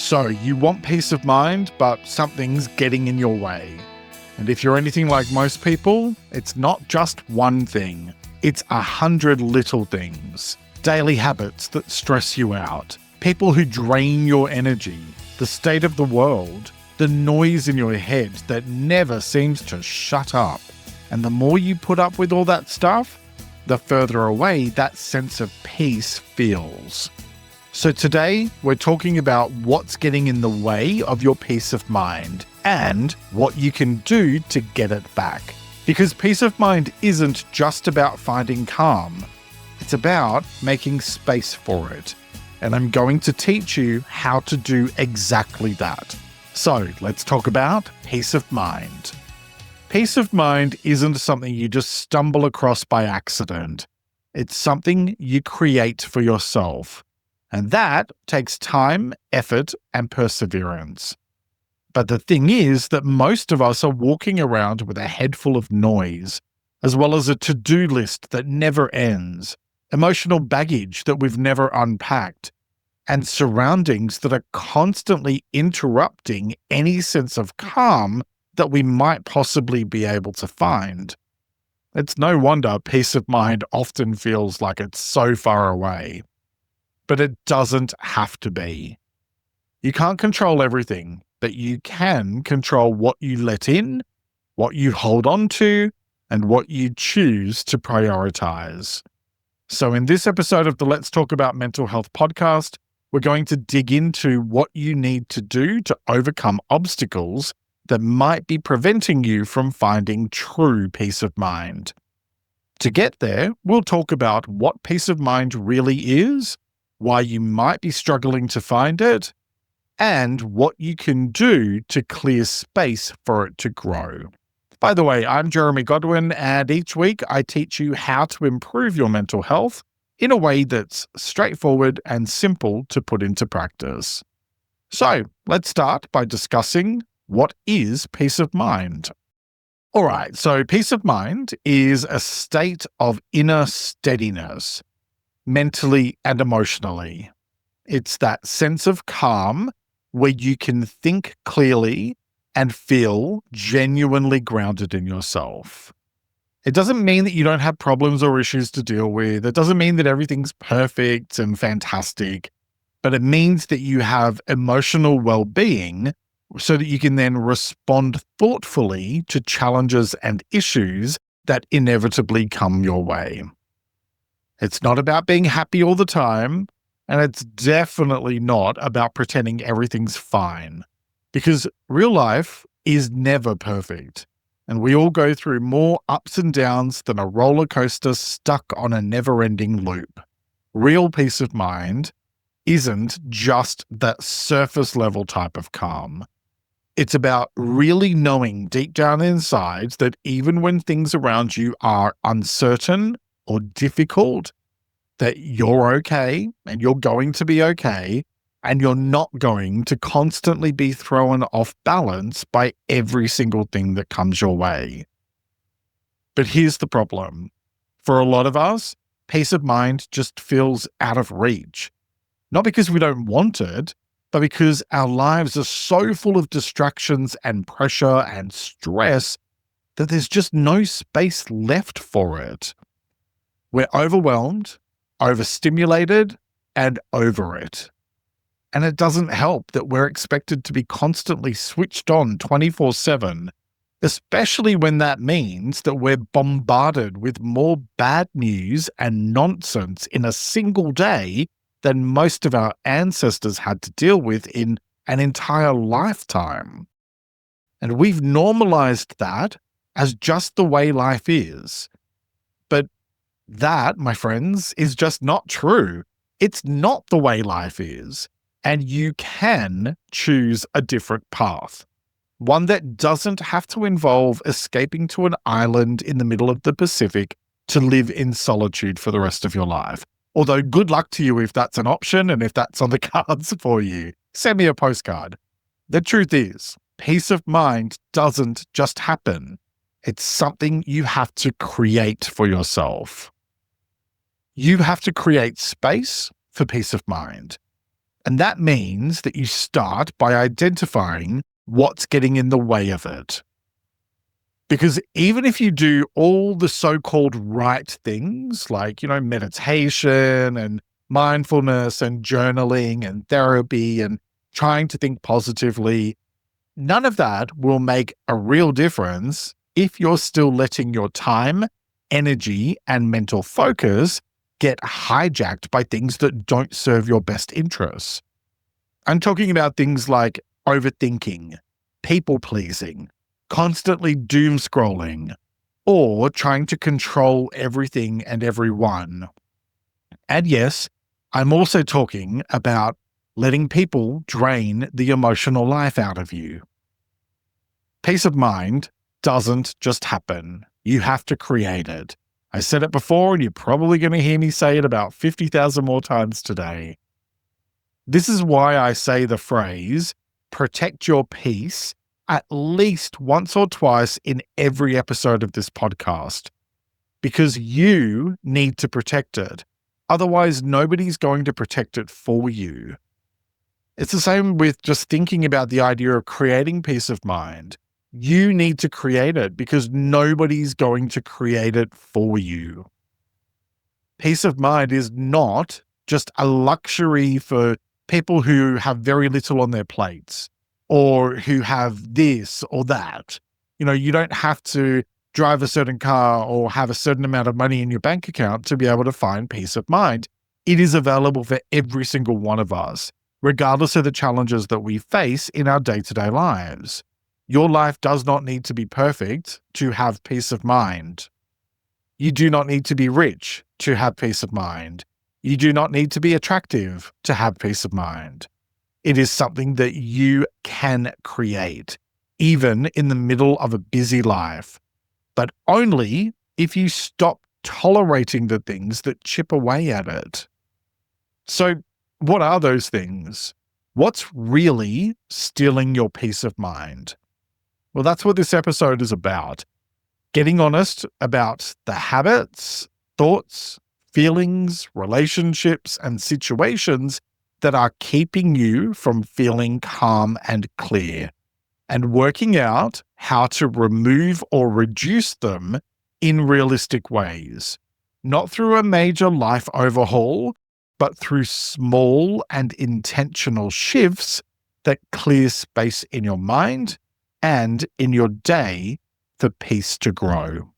So you want peace of mind, but something's getting in your way. And if you're anything like most people, it's not just one thing. It's 100 little things. Daily habits that stress you out. People who drain your energy. The state of the world. The noise in your head that never seems to shut up. And the more you put up with all that stuff, the further away that sense of peace feels. So today, we're talking about what's getting in the way of your peace of mind and what you can do to get it back. Because peace of mind isn't just about finding calm. It's about making space for it. And I'm going to teach you how to do exactly that. So let's talk about peace of mind. Peace of mind isn't something you just stumble across by accident. It's something you create for yourself. And that takes time, effort, and perseverance. But the thing is that most of us are walking around with a head full of noise, as well as a to-do list that never ends, emotional baggage that we've never unpacked, and surroundings that are constantly interrupting any sense of calm that we might possibly be able to find. It's no wonder peace of mind often feels like it's so far away. But it doesn't have to be. You can't control everything, but you can control what you let in, what you hold on to, and what you choose to prioritize. So in this episode of the Let's Talk About Mental Health podcast, we're going to dig into what you need to do to overcome obstacles that might be preventing you from finding true peace of mind. To get there, we'll talk about what peace of mind really is, why you might be struggling to find it, and what you can do to clear space for it to grow. By the way, I'm Jeremy Godwin, and each week I teach you how to improve your mental health in a way that's straightforward and simple to put into practice. So, let's start by discussing what is peace of mind. All right, so peace of mind is a state of inner steadiness, mentally and emotionally. It's that sense of calm where you can think clearly and feel genuinely grounded in yourself. It doesn't mean that you don't have problems or issues to deal with. It doesn't mean that everything's perfect and fantastic, but it means that you have emotional well-being so that you can then respond thoughtfully to challenges and issues that inevitably come your way. It's not about being happy all the time, and it's definitely not about pretending everything's fine, because real life is never perfect, and we all go through more ups and downs than a roller coaster stuck on a never-ending loop. Real peace of mind isn't just that surface-level type of calm. It's about really knowing deep down inside that even when things around you are uncertain or difficult, that you're okay and you're going to be okay, and you're not going to constantly be thrown off balance by every single thing that comes your way. But here's the problem. For a lot of us, peace of mind just feels out of reach. Not because we don't want it, but because our lives are so full of distractions and pressure and stress that there's just no space left for it. We're overwhelmed, overstimulated, and over it. And it doesn't help that we're expected to be constantly switched on 24/7, especially when that means that we're bombarded with more bad news and nonsense in a single day than most of our ancestors had to deal with in an entire lifetime. And we've normalized that as just the way life is. But that, my friends, is just not true. It's not the way life is, and you can choose a different path. One that doesn't have to involve escaping to an island in the middle of the Pacific to live in solitude for the rest of your life. Although good luck to you if that's an option and if that's on the cards for you. Send me a postcard. The truth is, peace of mind doesn't just happen. It's something you have to create for yourself. You have to create space for peace of mind. And that means that you start by identifying what's getting in the way of it. Because even if you do all the so-called right things, like, meditation and mindfulness and journaling and therapy and trying to think positively, none of that will make a real difference if you're still letting your time, energy, and mental focus get hijacked by things that don't serve your best interests. I'm talking about things like overthinking, people-pleasing, constantly doom scrolling, or trying to control everything and everyone. And yes, I'm also talking about letting people drain the emotional life out of you. Peace of mind doesn't just happen. You have to create it. I said it before, and you're probably going to hear me say it about 50,000 more times today. This is why I say the phrase, protect your peace, at least once or twice in every episode of this podcast, because you need to protect it. Otherwise, nobody's going to protect it for you. It's the same with just thinking about the idea of creating peace of mind. You need to create it because nobody's going to create it for you. Peace of mind is not just a luxury for people who have very little on their plates, or who have this or that. You don't have to drive a certain car or have a certain amount of money in your bank account to be able to find peace of mind. It is available for every single one of us, regardless of the challenges that we face in our day-to-day lives. Your life does not need to be perfect to have peace of mind. You do not need to be rich to have peace of mind. You do not need to be attractive to have peace of mind. It is something that you can create, even in the middle of a busy life, but only if you stop tolerating the things that chip away at it. So, what are those things? What's really stealing your peace of mind? Well, that's what this episode is about. Getting honest about the habits, thoughts, feelings, relationships, and situations that are keeping you from feeling calm and clear, and working out how to remove or reduce them in realistic ways, not through a major life overhaul, but through small and intentional shifts that clear space in your mind and in your day for peace to grow.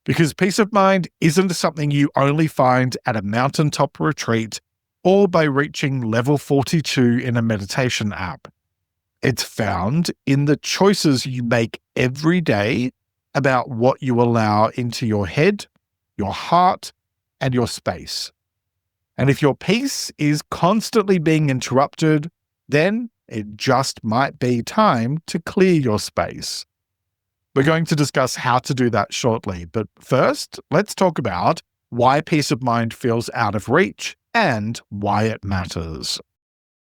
Because peace of mind isn't something you only find at a mountaintop retreat or by reaching level 42 in a meditation app. It's found in the choices you make every day about what you allow into your head, your heart, and your space. And if your peace is constantly being interrupted, then it just might be time to clear your space. We're going to discuss how to do that shortly, but first, let's talk about why peace of mind feels out of reach and why it matters.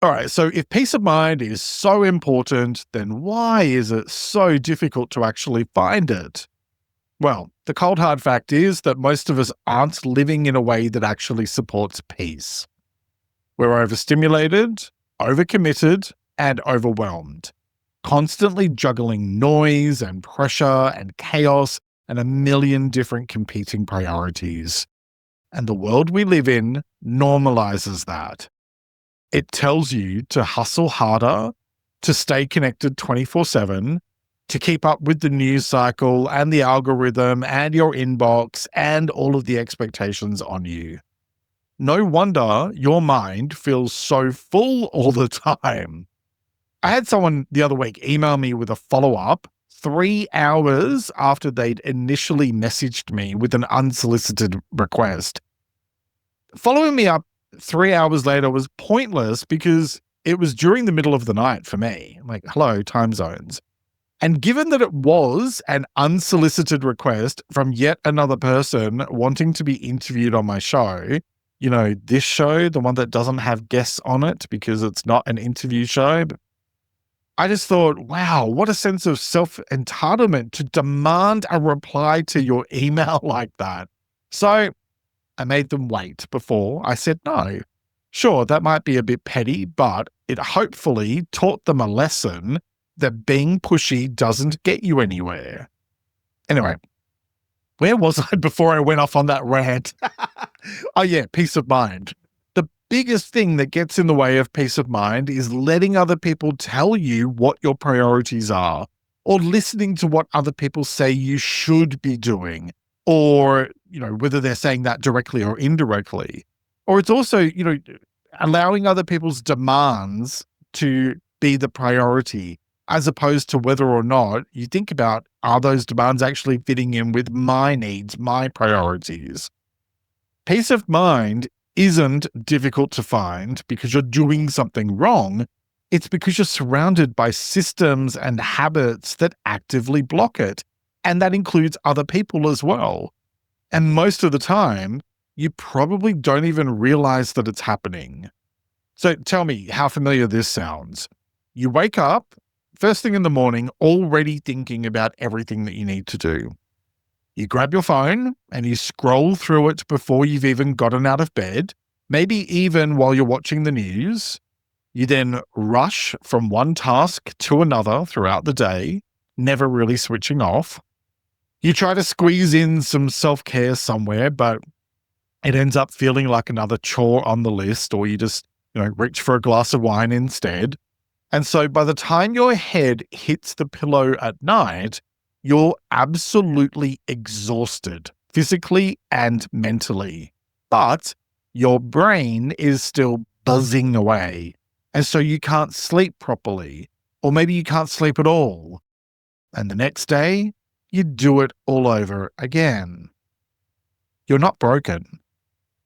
All right, so if peace of mind is so important, then why is it so difficult to actually find it? Well, the cold hard fact is that most of us aren't living in a way that actually supports peace. We're overstimulated, overcommitted, and overwhelmed, constantly juggling noise and pressure and chaos and a million different competing priorities. And the world we live in normalizes that. It tells you to hustle harder, to stay connected 24/7, to keep up with the news cycle and the algorithm and your inbox and all of the expectations on you. No wonder your mind feels so full all the time. I had someone the other week email me with a follow-up 3 hours after they'd initially messaged me with an unsolicited request. Following me up 3 hours later was pointless because it was during the middle of the night for me. Like, hello, time zones. And given that it was an unsolicited request from yet another person wanting to be interviewed on my show, this show, the one that doesn't have guests on it because it's not an interview show, I just thought, wow, what a sense of self-entitlement to demand a reply to your email like that. So I made them wait before I said no. Sure, that might be a bit petty, but it hopefully taught them a lesson that being pushy doesn't get you anywhere. Anyway, where was I before I went off on that rant? Oh, yeah, peace of mind. The biggest thing that gets in the way of peace of mind is letting other people tell you what your priorities are, or listening to what other people say you should be doing, or, whether they're saying that directly or indirectly. Or it's also, allowing other people's demands to be the priority, as opposed to whether or not you think about, are those demands actually fitting in with my needs, my priorities? Peace of mind isn't difficult to find because you're doing something wrong. It's because you're surrounded by systems and habits that actively block it. And that includes other people as well. And most of the time, you probably don't even realize that it's happening. So tell me how familiar this sounds. You wake up first thing in the morning, already thinking about everything that you need to do. You grab your phone and you scroll through it before you've even gotten out of bed, maybe even while you're watching the news. You then rush from one task to another throughout the day, never really switching off. You try to squeeze in some self-care somewhere, but it ends up feeling like another chore on the list, or you just, reach for a glass of wine instead. And so by the time your head hits the pillow at night, you're absolutely exhausted, physically and mentally. But your brain is still buzzing away. And so you can't sleep properly, or maybe you can't sleep at all. And the next day, you do it all over again. You're not broken.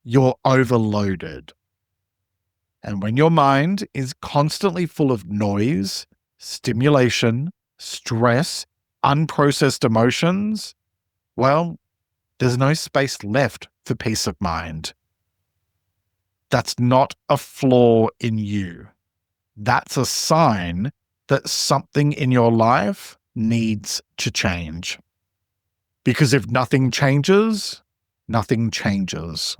You're overloaded. And when your mind is constantly full of noise, stimulation, stress, unprocessed emotions, well, there's no space left for peace of mind. That's not a flaw in you. That's a sign that something in your life needs to change. Because if nothing changes, nothing changes.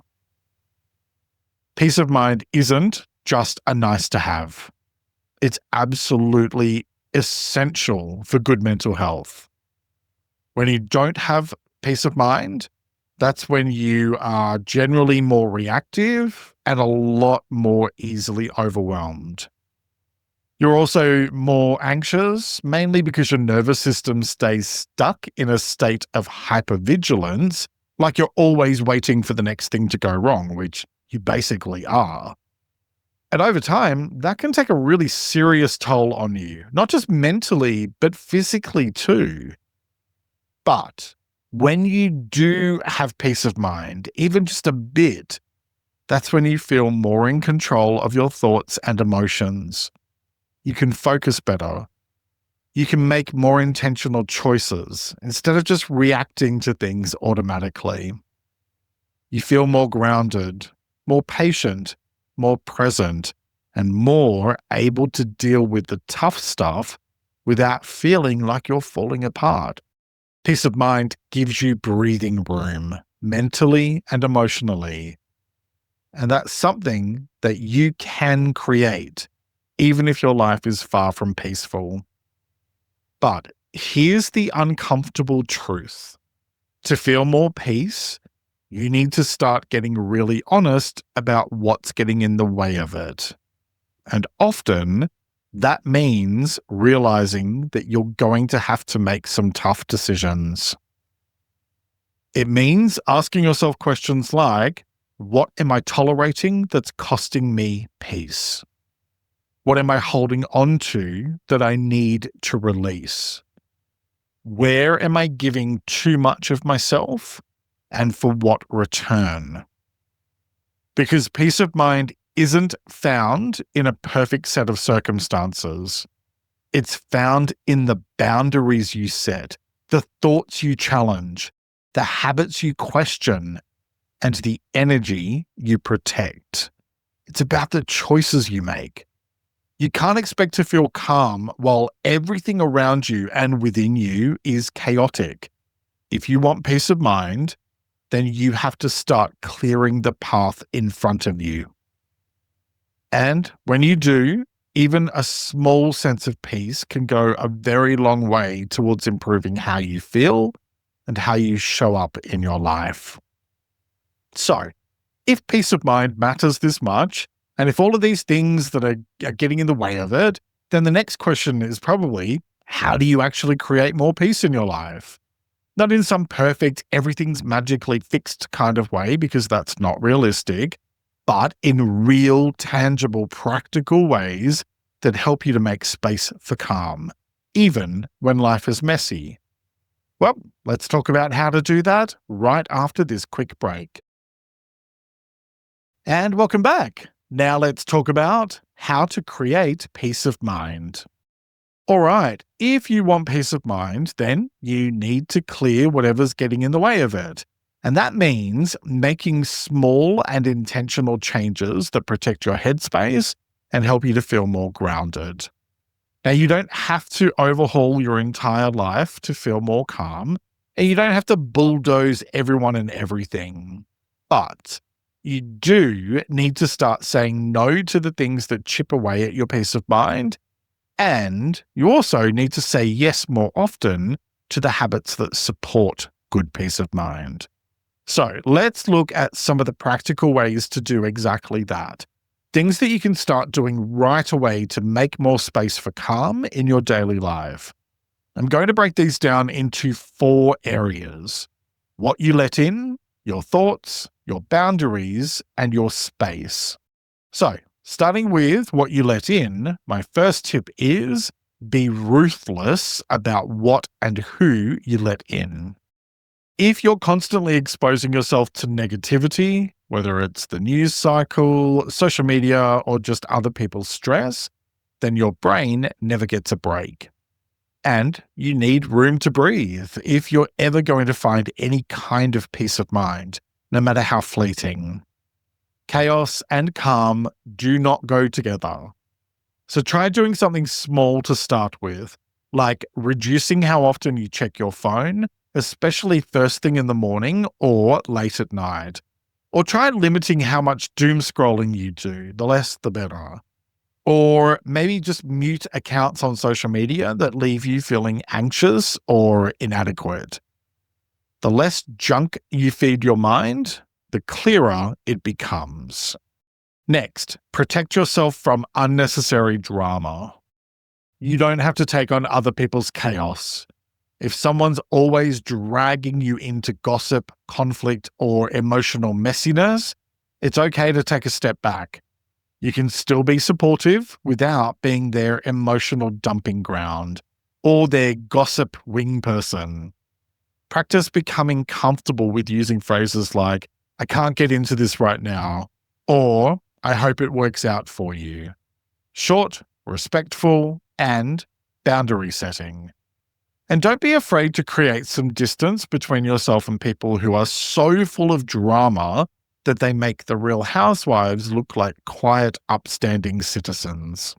Peace of mind isn't just a nice to have. It's absolutely essential for good mental health. When you don't have peace of mind, that's when you are generally more reactive and a lot more easily overwhelmed. You're also more anxious, mainly because your nervous system stays stuck in a state of hypervigilance, like you're always waiting for the next thing to go wrong, which you basically are. And over time, that can take a really serious toll on you, not just mentally, but physically too. But when you do have peace of mind, even just a bit, that's when you feel more in control of your thoughts and emotions. You can focus better. You can make more intentional choices instead of just reacting to things automatically. You feel more grounded, more patient, more present, and more able to deal with the tough stuff without feeling like you're falling apart. Peace of mind gives you breathing room, mentally and emotionally. And that's something that you can create, even if your life is far from peaceful. But here's the uncomfortable truth. To feel more peace, you need to start getting really honest about what's getting in the way of it. And often, that means realizing that you're going to have to make some tough decisions. It means asking yourself questions like, what am I tolerating that's costing me peace? What am I holding on to that I need to release? Where am I giving too much of myself, and for what return? Because peace of mind isn't found in a perfect set of circumstances. It's found in the boundaries you set, the thoughts you challenge, the habits you question, and the energy you protect. It's about the choices you make. You can't expect to feel calm while everything around you and within you is chaotic. If you want peace of mind, then you have to start clearing the path in front of you. And when you do, even a small sense of peace can go a very long way towards improving how you feel and how you show up in your life. So, if peace of mind matters this much, and if all of these things that are getting in the way of it, then the next question is probably, how do you actually create more peace in your life? Not in some perfect, everything's magically fixed kind of way, because that's not realistic, but in real, tangible, practical ways that help you to make space for calm, even when life is messy. Well, let's talk about how to do that right after this quick break. And welcome back. Now let's talk about how to create peace of mind. All right, if you want peace of mind, then you need to clear whatever's getting in the way of it. And that means making small and intentional changes that protect your headspace and help you to feel more grounded. Now, you don't have to overhaul your entire life to feel more calm, and you don't have to bulldoze everyone and everything. But you do need to start saying no to the things that chip away at your peace of mind. And you also need to say yes more often to the habits that support good peace of mind. So let's look at some of the practical ways to do exactly that. Things that you can start doing right away to make more space for calm in your daily life. I'm going to break these down into 4 areas: what you let in, your thoughts, your boundaries, and your space. So, starting with what you let in, my first tip is be ruthless about what and who you let in. If you're constantly exposing yourself to negativity, whether it's the news cycle, social media, or just other people's stress, then your brain never gets a break. And you need room to breathe if you're ever going to find any kind of peace of mind, no matter how fleeting. Chaos and calm do not go together. So try doing something small to start with, like reducing how often you check your phone, especially first thing in the morning or late at night. Or try limiting how much doom scrolling you do, the less the better. Or maybe just mute accounts on social media that leave you feeling anxious or inadequate. The less junk you feed your mind, the clearer it becomes. Next, protect yourself from unnecessary drama. You don't have to take on other people's chaos. If someone's always dragging you into gossip, conflict, or emotional messiness, it's okay to take a step back. You can still be supportive without being their emotional dumping ground or their gossip wing person. Practice becoming comfortable with using phrases like, "I can't get into this right now," or "I hope it works out for you." Short, respectful, and boundary setting. And don't be afraid to create some distance between yourself and people who are so full of drama that they make the Real Housewives look like quiet, upstanding citizens.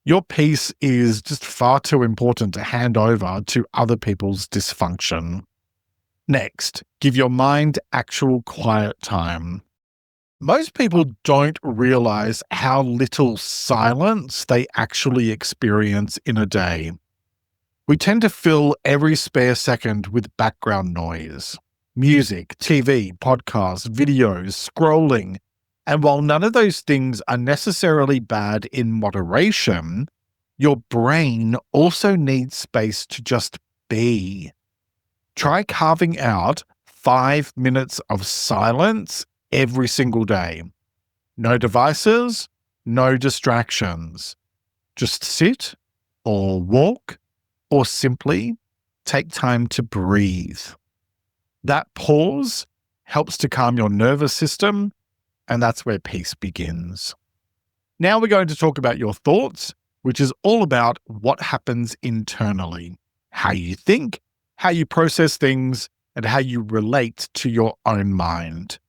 Your peace is just far too important to hand over to other people's dysfunction. Next, give your mind actual quiet time. Most people don't realize how little silence they actually experience in a day. We tend to fill every spare second with background noise, music, TV, podcasts, videos, scrolling. And while none of those things are necessarily bad in moderation, your brain also needs space to just be. Try carving out 5 minutes of silence every single day. No devices, no distractions. Just sit or walk or simply take time to breathe. That pause helps to calm your nervous system, and that's where peace begins. Now we're going to talk about your thoughts, which is all about what happens internally, how you think, how you process things, and how you relate to your own mind.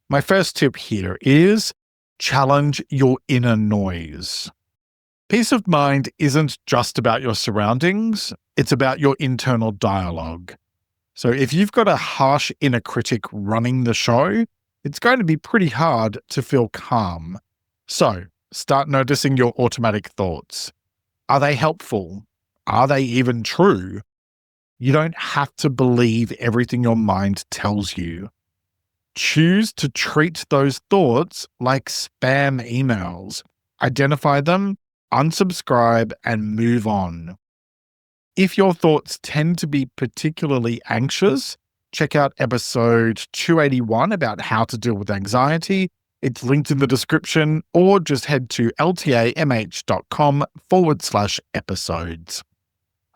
My first tip here is challenge your inner noise. Peace of mind isn't just about your surroundings, it's about your internal dialogue. So if you've got a harsh inner critic running the show, it's going to be pretty hard to feel calm. So Start noticing your automatic thoughts. Are they helpful? Are they even true? You don't have to believe everything your mind tells you. Choose to treat those thoughts like spam emails. Identify them, unsubscribe, and move on. If your thoughts tend to be particularly anxious, check out episode 281 about how to deal with anxiety. It's linked in the description, or just head to ltamh.com/episodes.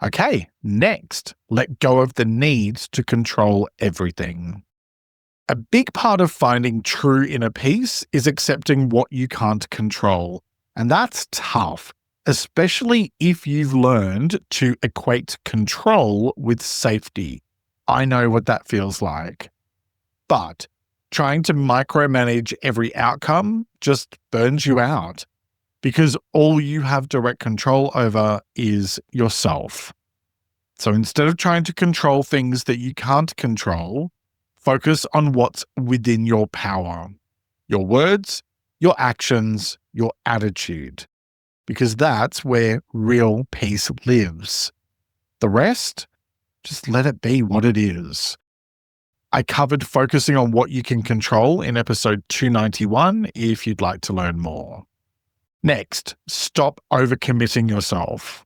Okay, next, let go of the need to control everything. A big part of finding true inner peace is accepting what you can't control. And that's tough, especially if you've learned to equate control with safety. I know what that feels like. But trying to micromanage every outcome just burns you out, because all you have direct control over is yourself. So instead of trying to control things that you can't control, focus on what's within your power: your words, your actions, your attitude, because that's where real peace lives. The rest, just let it be what it is. I covered focusing on what you can control in episode 291 if you'd like to learn more. Next, stop overcommitting yourself.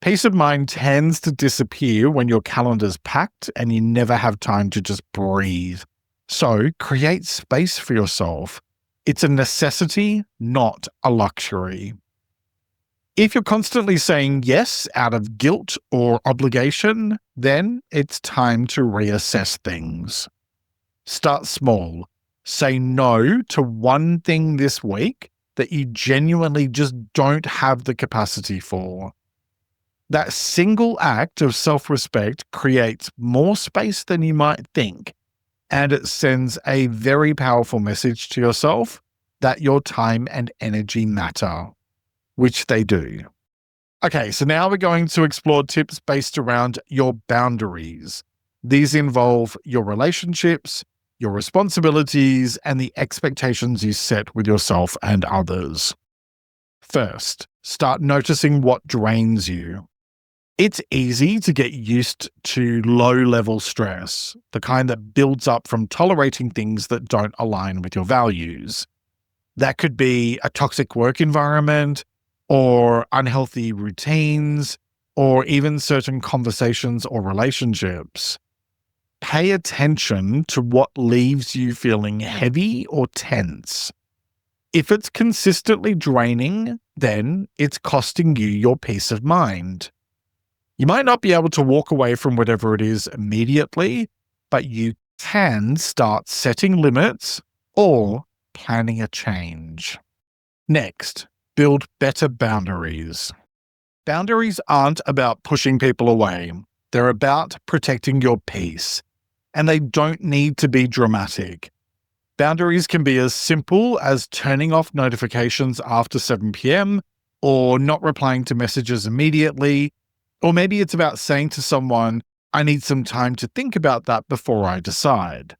Peace of mind tends to disappear when your calendar's packed and you never have time to just breathe. So create space for yourself. It's a necessity, not a luxury. If you're constantly saying yes out of guilt or obligation, then it's time to reassess things. Start small. Say no to one thing this week that you genuinely just don't have the capacity for. That single act of self-respect creates more space than you might think, and it sends a very powerful message to yourself that your time and energy matter, which they do. Okay, so now we're going to explore tips based around your boundaries. These involve your relationships, your responsibilities, and the expectations you set with yourself and others. First, start noticing what drains you. It's easy to get used to low-level stress, the kind that builds up from tolerating things that don't align with your values. That could be a toxic work environment, or unhealthy routines, or even certain conversations or relationships. Pay attention to what leaves you feeling heavy or tense. If it's consistently draining, then it's costing you your peace of mind. You might not be able to walk away from whatever it is immediately, but you can start setting limits or planning a change. Next, build better boundaries. Boundaries aren't about pushing people away. They're about protecting your peace, and they don't need to be dramatic. Boundaries can be as simple as turning off notifications after 7 p.m. or not replying to messages immediately. Or maybe it's about saying to someone, I need some time to think about that before I decide.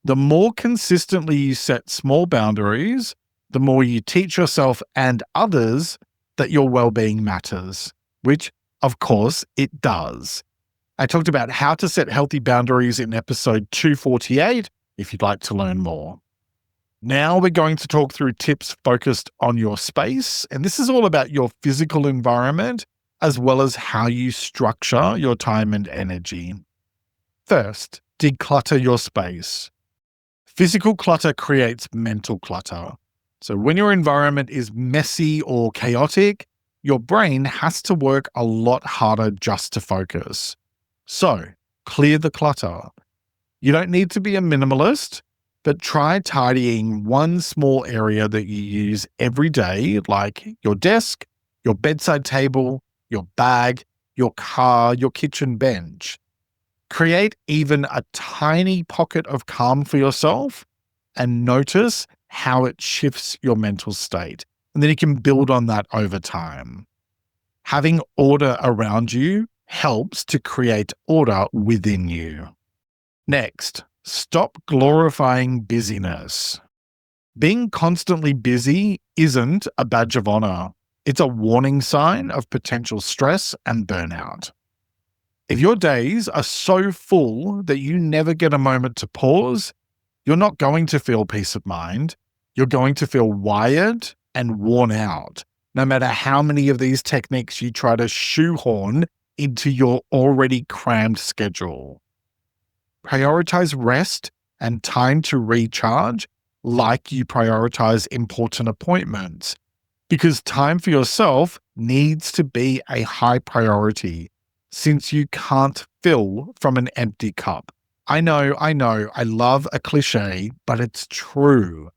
The more consistently you set small boundaries, the more you teach yourself and others that your well-being matters, which, of course, it does. I talked about how to set healthy boundaries in episode 248 if you'd like to learn more. Now we're going to talk through tips focused on your space, and this is all about your physical environment as well as how you structure your time and energy. First, declutter your space. Physical clutter creates mental clutter. So when your environment is messy or chaotic, your brain has to work a lot harder just to focus. So, clear the clutter. You don't need to be a minimalist, but try tidying one small area that you use every day, like your desk, your bedside table, your bag, your car, your kitchen bench. Create even a tiny pocket of calm for yourself and notice how it shifts your mental state. And then you can build on that over time. Having order around you helps to create order within you. Next, stop glorifying busyness. Being constantly busy isn't a badge of honor. It's a warning sign of potential stress and burnout. If your days are so full that you never get a moment to pause, you're not going to feel peace of mind. You're going to feel wired and worn out, no matter how many of these techniques you try to shoehorn into your already crammed schedule. Prioritize rest and time to recharge like you prioritize important appointments, because time for yourself needs to be a high priority, since you can't fill from an empty cup. I know, I love a cliche, but it's true.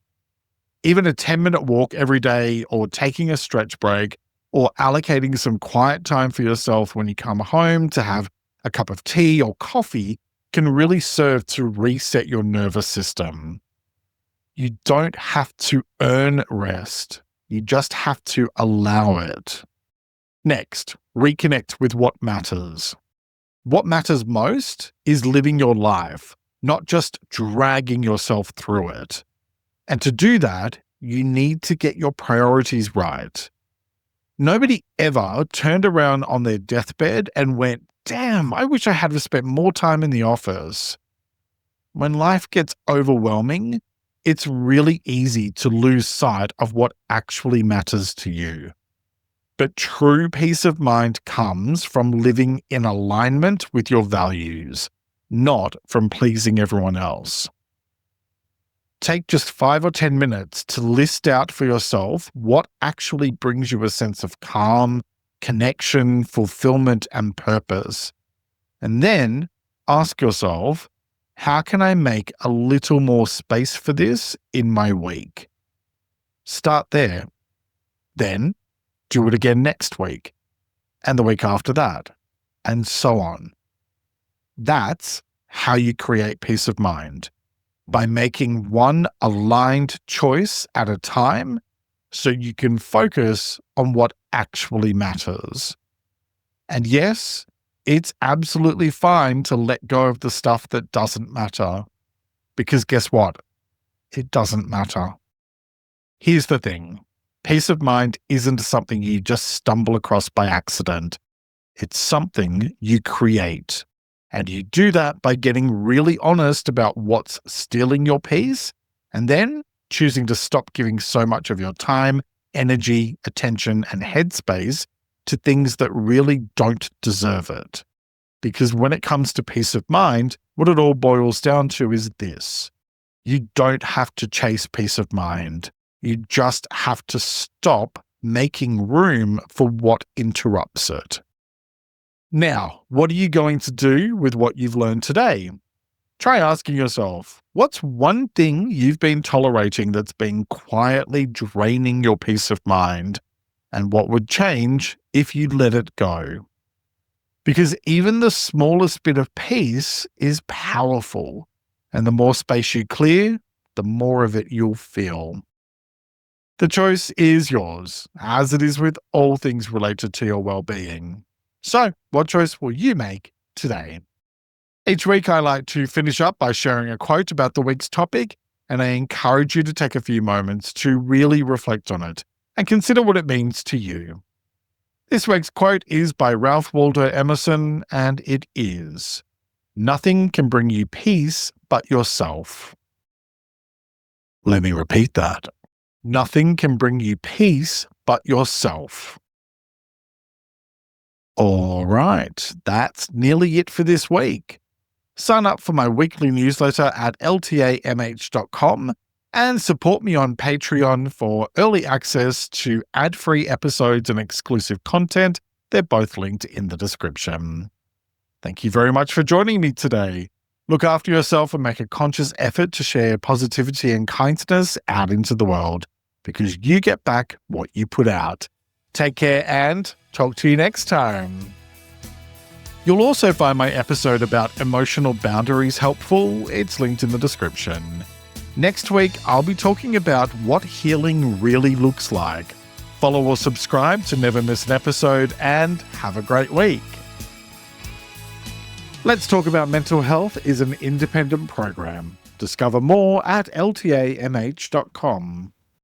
Even a 10-minute walk every day, or taking a stretch break, or allocating some quiet time for yourself when you come home to have a cup of tea or coffee can really serve to reset your nervous system. You don't have to earn rest. You just have to allow it. Next, reconnect with what matters. What matters most is living your life, not just dragging yourself through it. And to do that, you need to get your priorities right. Nobody ever turned around on their deathbed and went, "Damn, I wish I had spent more time in the office." When life gets overwhelming, it's really easy to lose sight of what actually matters to you. But true peace of mind comes from living in alignment with your values, not from pleasing everyone else. Take just 5 or 10 minutes to list out for yourself what actually brings you a sense of calm, connection, fulfillment, and purpose. And then ask yourself, how can I make a little more space for this in my week? Start there. Then do it again next week, and the week after that, and so on. That's how you create peace of mind, by making one aligned choice at a time so you can focus on what actually matters. And yes, it's absolutely fine to let go of the stuff that doesn't matter, because guess what? It doesn't matter. Here's the thing. Peace of mind isn't something you just stumble across by accident. It's something you create. And you do that by getting really honest about what's stealing your peace, and then choosing to stop giving so much of your time, energy, attention, and headspace to things that really don't deserve it. Because when it comes to peace of mind, what it all boils down to is this. You don't have to chase peace of mind. You just have to stop making room for what interrupts it. Now, what are you going to do with what you've learned today? Try asking yourself, what's one thing you've been tolerating that's been quietly draining your peace of mind? And what would change if you let it go? Because even the smallest bit of peace is powerful. And the more space you clear, the more of it you'll feel. The choice is yours, as it is with all things related to your well-being. So, what choice will you make today? Each week I like to finish up by sharing a quote about the week's topic, and I encourage you to take a few moments to really reflect on it and consider what it means to you. This week's quote is by Ralph Waldo Emerson, and it is, "Nothing can bring you peace but yourself." Let me repeat that. Nothing can bring you peace but yourself. All right, that's nearly it for this week. Sign up for my weekly newsletter at ltamh.com and support me on Patreon for early access to ad-free episodes and exclusive content. They're both linked in the description. Thank you very much for joining me today. Look after yourself and make a conscious effort to share positivity and kindness out into the world, because you get back what you put out. Take care and talk to you next time. You'll also find my episode about emotional boundaries helpful. It's linked in the description. Next week, I'll be talking about what healing really looks like. Follow or subscribe to never miss an episode, and have a great week. Let's Talk About Mental Health is an independent program Discover more at ltamh.com.